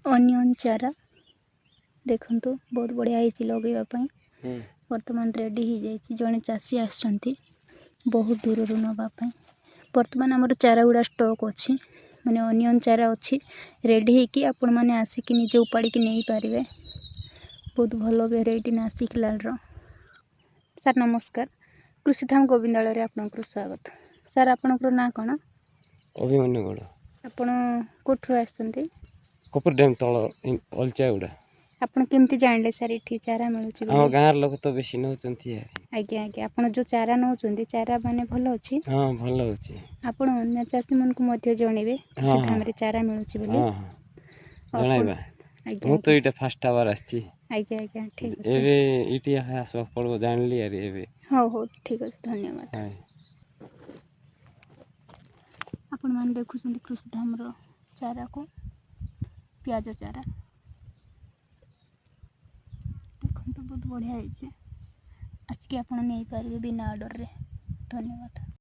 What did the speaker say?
Onion चारा देखु बहुत बढ़िया होती लगेवाई बर्तमान रेडी हो जाए जड़े चाषी आसछंती बहुत दूर नापी बर्तमान आमर चारा गुड़ा स्टॉक अच्छी माने अनियन चारा अच्छी रेडी होकि आपण मैंने आसिक निजे उपाड़ी नहीं पारे बहुत भल भेराइटी नासिक लाल सार नमस्कार कृषिधाम गोविंदालय आपनकर स्वागत सार आपनकर ना कौन अभिमन्यु गौड़ आपण कोठु आसछंती कपूर डैम तल अलचा गुड़ा आपण केमती जानले सार ये चारा मिलूँ आम गाँव लोक तो बेसी नौकरी आज्ञा आज्ञा आप जो चारा नौकरी चारा माने भल अच्छी हाँ भल अच्छी आपण अन्य चाषी मन को मध्य जनइबे कृषिधाम रे चारा मिलूँ बोली जनइबा मु तो ये फास्ट आवर आज्ञा आज्ञा ठीक अच्छे ये आसवा पड़ो जानली अरे हाँ हो ठीक अच्छे धन्यवाद आपण मैंने देखुं कृषिधाम चारा को पियाज चारा देखो तो बहुत बढ़िया आसिक आप नहीं पारे बिना ऑर्डर रे धन्यवाद।